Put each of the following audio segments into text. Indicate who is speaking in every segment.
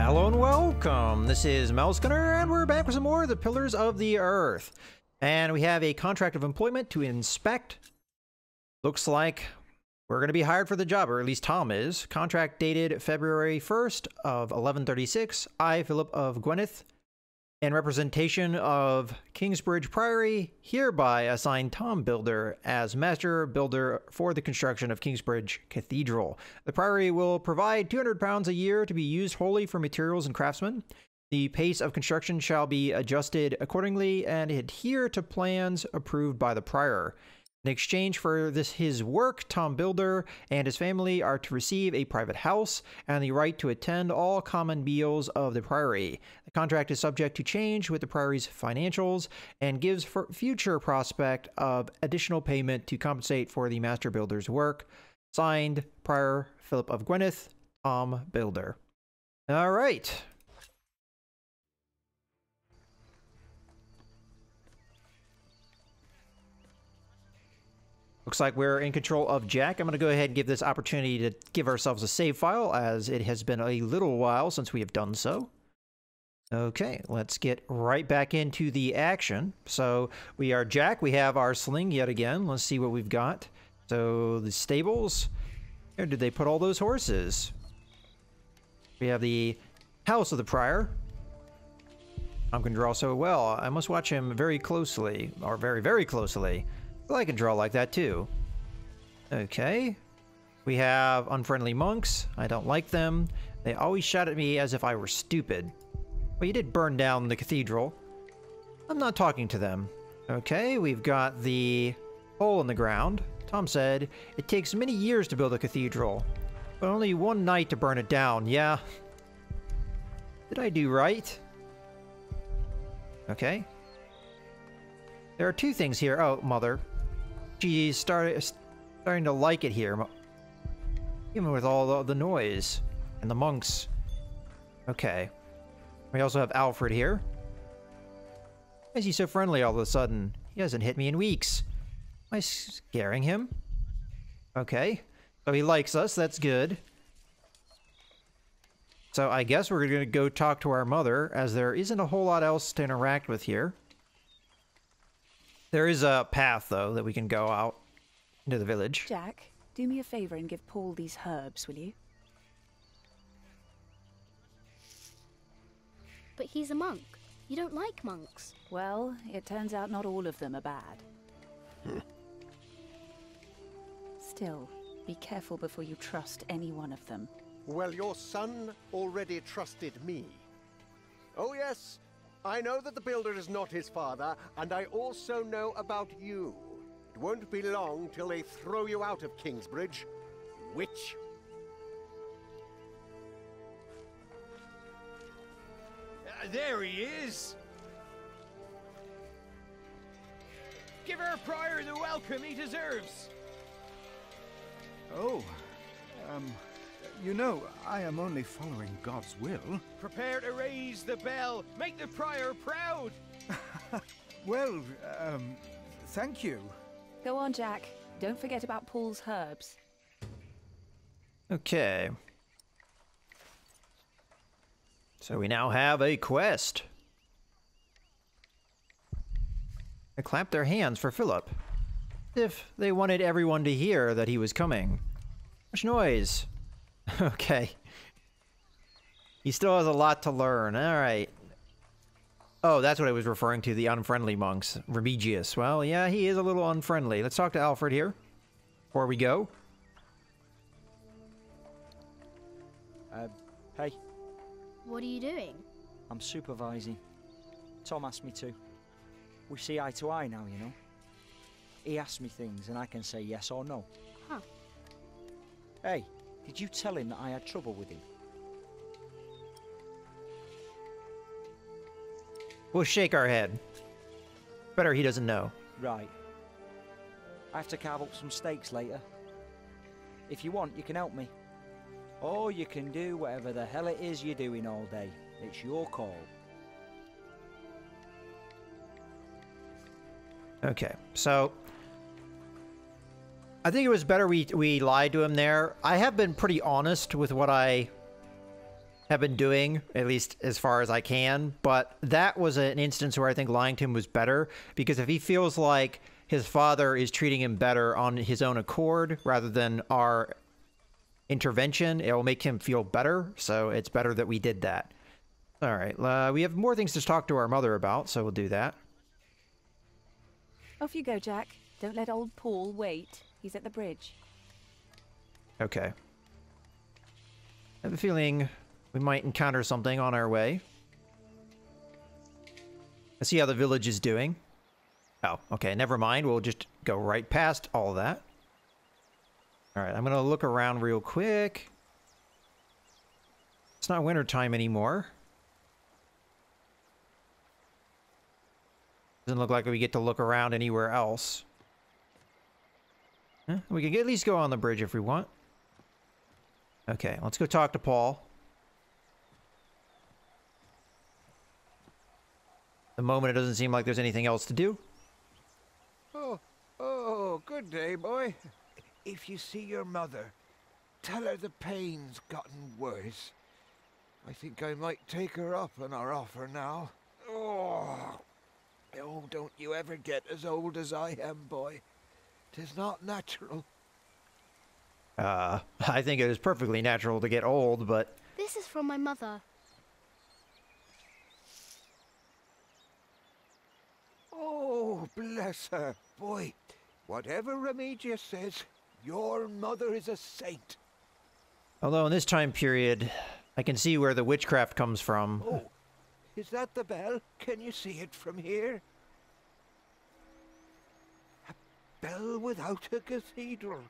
Speaker 1: Hello and welcome. This is Mousegunner, and we're back with some more of the Pillars of the Earth. And we have a contract of employment to inspect. Looks like we're going to be hired for the job, or at least Tom is. Contract dated February 1st of 1136. I, Philip of Gwynedd, in representation of Kingsbridge Priory, hereby assign Tom Builder as master builder for the construction of Kingsbridge Cathedral. The Priory will provide £200 a year to be used wholly for materials and craftsmen. The pace of construction shall be adjusted accordingly and adhere to plans approved by the Prior. In exchange for his work, Tom Builder and his family are to receive a private house and the right to attend all common meals of the Priory. The contract is subject to change with the Priory's financials and gives future prospect of additional payment to compensate for the Master Builder's work. Signed, Prior Philip of Gwynedd, Tom Builder. All right. Looks like we're in control of Jack. I'm going to go ahead and give this opportunity to give ourselves a save file, as it has been a little while since we have done so. Okay, let's get right back into the action. So we are Jack. We have our sling yet again. Let's see what we've got. So the stables. Where did they put all those horses? We have the house of the Prior. Tom can draw so well. I must watch him very closely, or very, very closely. Well, I can draw like that too. Okay. We have unfriendly monks. I don't like them. They always shout at me as if I were stupid. Well, you did burn down the cathedral. I'm not talking to them. Okay, we've got the hole in the ground. Tom said, it takes many years to build a cathedral, but only one night to burn it down. Yeah. Did I do right? Okay. There are two things here. Oh, mother. She's starting to like it here. Even with all the noise. And the monks. Okay. We also have Alfred here. Why is he so friendly all of a sudden? He hasn't hit me in weeks. Am I scaring him? Okay. So he likes us. That's good. So I guess we're going to go talk to our mother, as there isn't a whole lot else to interact with here. There is a path, though, that we can go out into the village.
Speaker 2: Jack, do me a favor and give Paul these herbs, will you?
Speaker 3: But he's a monk. You don't like monks.
Speaker 2: Well, it turns out not all of them are bad. Still, be careful before you trust any one of them.
Speaker 4: Well, your son already trusted me. Oh, yes. I know that the builder is not his father, and I also know about you. It won't be long till they throw you out of Kingsbridge. Witch.
Speaker 5: There he is! Give our Prior the welcome he deserves!
Speaker 6: Oh, you know, I am only following God's will.
Speaker 5: Prepare to raise the bell. Make the Prior proud.
Speaker 6: Well, thank you.
Speaker 2: Go on, Jack. Don't forget about Paul's herbs.
Speaker 1: Okay. So we now have a quest. They clapped their hands for Philip, if they wanted everyone to hear that he was coming. Much noise. Okay. He still has a lot to learn. Alright. Oh, that's what I was referring to, the unfriendly monks. Remigius. Well, yeah, he is a little unfriendly. Let's talk to Alfred here before we go.
Speaker 7: Hey.
Speaker 3: What are you doing?
Speaker 7: I'm supervising. Tom asked me to. We see eye to eye now, you know. He asks me things and I can say yes or no.
Speaker 3: Huh.
Speaker 7: Hey, did you tell him that I had trouble with him?
Speaker 1: We'll shake our head. Better he doesn't know.
Speaker 7: Right. I have to carve up some steaks later. If you want, you can help me. Or you can do whatever the hell it is you're doing all day. It's your call.
Speaker 1: Okay, so I think it was better we lied to him there. I have been pretty honest with what I have been doing, at least as far as I can. But that was an instance where I think lying to him was better, because if he feels like his father is treating him better on his own accord rather than our intervention, it will make him feel better. So it's better that we did that. All right, we have more things to talk to our mother about, so we'll do that.
Speaker 2: Off you go, Jack. Don't let old Paul wait. He's at the bridge.
Speaker 1: Okay. I have a feeling we might encounter something on our way. Let's see how the village is doing. Oh, okay, never mind. We'll just go right past all of that. All right, I'm going to look around real quick. It's not winter time anymore. Doesn't look like we get to look around anywhere else. We can at least go on the bridge if we want. Okay, let's go talk to Paul. The moment, it doesn't seem like there's anything else to do.
Speaker 8: Oh, good day, boy. If you see your mother, tell her the pain's gotten worse. I think I might take her up on our offer now. Oh, don't you ever get as old as I am, boy. 'Tis not natural.
Speaker 1: I think it is perfectly natural to get old, but...
Speaker 3: This is from my mother.
Speaker 8: Oh, bless her. Boy, whatever Remedius says, your mother is a saint.
Speaker 1: Although in this time period, I can see where the witchcraft comes from.
Speaker 8: Oh, is that the bell? Can you see it from here? A bell without a cathedral.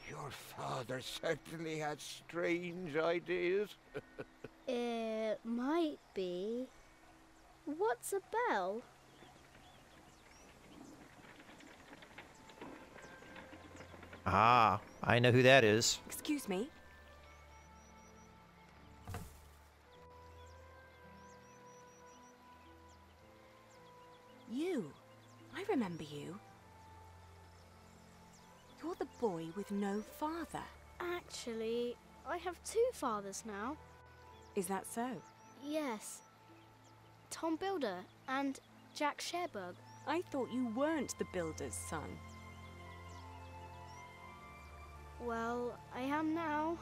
Speaker 8: Your father certainly had strange ideas.
Speaker 3: It might be. What's a bell?
Speaker 1: Ah, I know who that is.
Speaker 2: Excuse me. You. I remember you. You're the boy with no father.
Speaker 3: Actually, I have two fathers now.
Speaker 2: Is that so?
Speaker 3: Yes. Tom Builder and Jack Sherberg.
Speaker 2: I thought you weren't the builder's son.
Speaker 3: Well, I am now.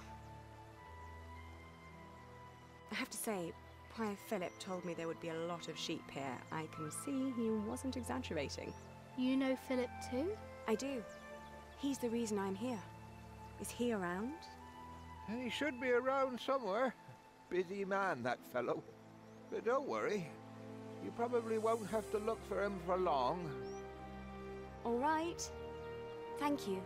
Speaker 2: I have to say, Prior Philip told me there would be a lot of sheep here. I can see he wasn't exaggerating.
Speaker 3: You know Philip too?
Speaker 2: I do. He's the reason I'm here. Is he around?
Speaker 8: He should be around somewhere. Busy man, that fellow. But don't worry. You probably won't have to look for him for long.
Speaker 2: All right. Thank you.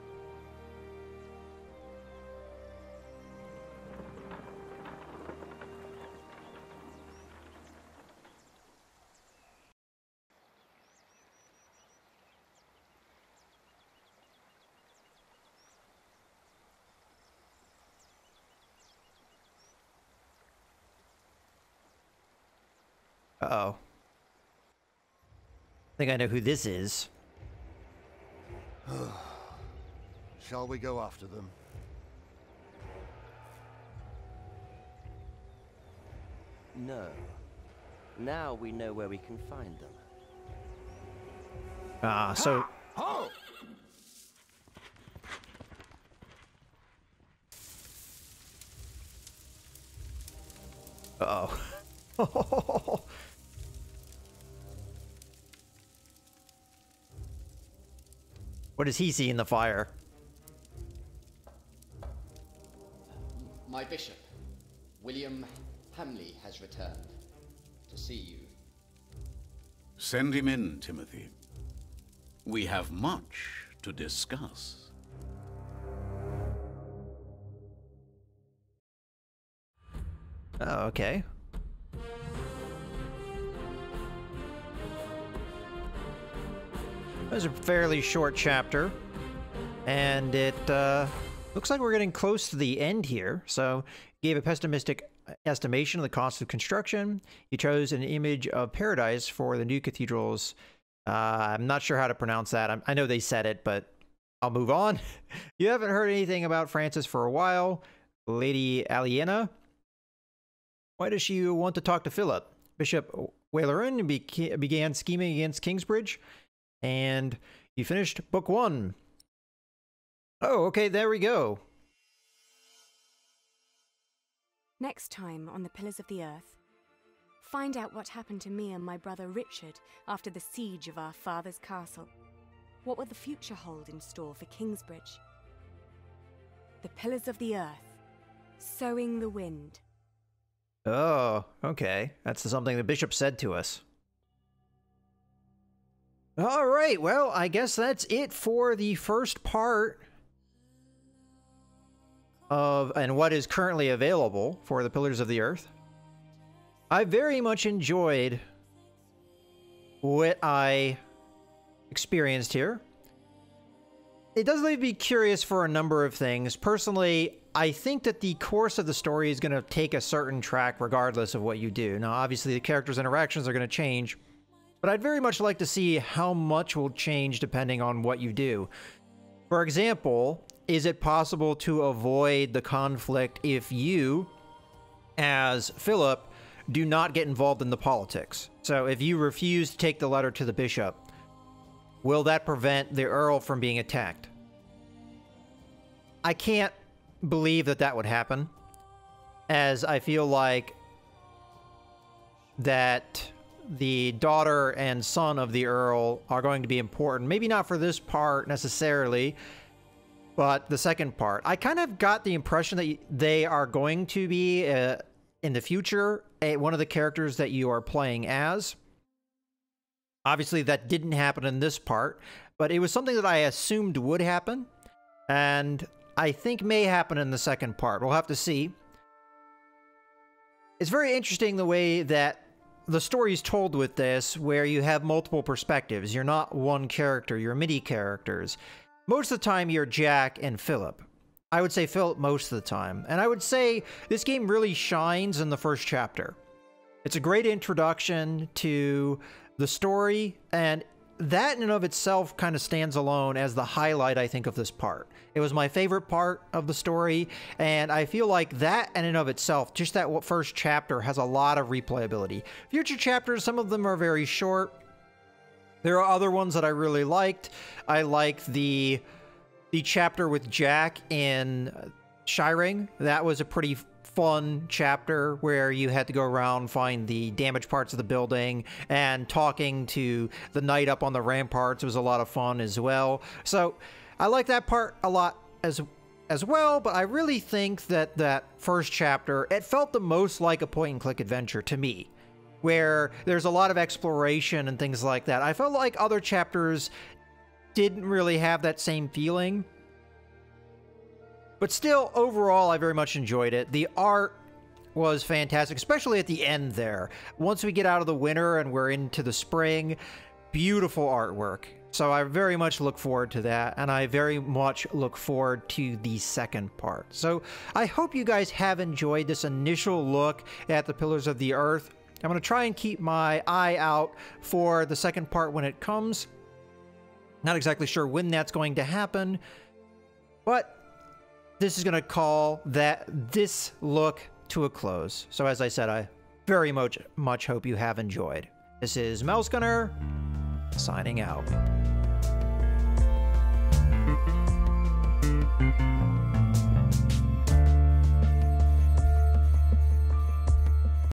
Speaker 1: Uh-oh. I think I know who this is.
Speaker 4: Shall we go after them?
Speaker 9: No. Now we know where we can find them.
Speaker 1: Ah, so...
Speaker 8: Oh!
Speaker 1: Uh-oh. What does he see in the fire?
Speaker 10: My bishop, William Hamley, has returned to see you.
Speaker 11: Send him in, Timothy. We have much to discuss.
Speaker 1: Oh, okay. That was a fairly short chapter, and it looks like we're getting close to the end here. So, gave a pessimistic estimation of the cost of construction. You chose an image of paradise for the new cathedrals. I'm not sure how to pronounce that. I know they said it, but I'll move on. You haven't heard anything about Francis for a while. Lady Aliena. Why does she want to talk to Philip? Bishop Walerin began scheming against Kingsbridge, and you finished book 1. Oh, okay, there we go.
Speaker 2: Next time on the Pillars of the Earth, find out what happened to me and my brother Richard after the siege of our father's castle. What will the future hold in store for Kingsbridge? The Pillars of the Earth, Sowing the Wind.
Speaker 1: Oh, okay. That's something the bishop said to us. All right, well, I guess that's it for the first part of and what is currently available for the Pillars of the Earth. I very much enjoyed what I experienced here. It does leave me curious for a number of things. Personally, I think that the course of the story is going to take a certain track regardless of what you do. Now, obviously, the characters' interactions are going to change, but I'd very much like to see how much will change depending on what you do. For example, is it possible to avoid the conflict if you, as Philip, do not get involved in the politics? So if you refuse to take the letter to the bishop, will that prevent the Earl from being attacked? I can't believe that that would happen, as I feel like that the daughter and son of the Earl are going to be important. Maybe not for this part necessarily, but the second part. I kind of got the impression that they are going to be, in the future, one of the characters that you are playing as. Obviously, that didn't happen in this part, but it was something that I assumed would happen, and I think may happen in the second part. We'll have to see. It's very interesting the way that the story is told with this, where you have multiple perspectives. You're not one character, you're many characters. Most of the time, you're Jack and Philip. I would say Philip most of the time. And I would say this game really shines in the first chapter. It's a great introduction to the story, and that in and of itself kind of stands alone as the highlight, I think, of this part. It was my favorite part of the story, and I feel like that in and of itself, just that first chapter, has a lot of replayability. Future chapters, some of them are very short. There are other ones that I really liked. I liked the chapter with Jack in Shiring. That was a pretty fun chapter where you had to go around, find the damaged parts of the building, and talking to the knight up on the ramparts was a lot of fun as well. So I like that part a lot as well, but I really think that that first chapter, it felt the most like a point-and-click adventure to me, where there's a lot of exploration and things like that. I felt like other chapters didn't really have that same feeling. But still, overall, I very much enjoyed it. The art was fantastic, especially at the end there. Once we get out of the winter and we're into the spring, beautiful artwork. So I very much look forward to that, and I very much look forward to the second part. So I hope you guys have enjoyed this initial look at the Pillars of the Earth. I'm going to try and keep my eye out for the second part when it comes. Not exactly sure when that's going to happen, but this is going to call this look to a close. So as I said, I very much hope you have enjoyed. This is Mouse Gunner, signing out.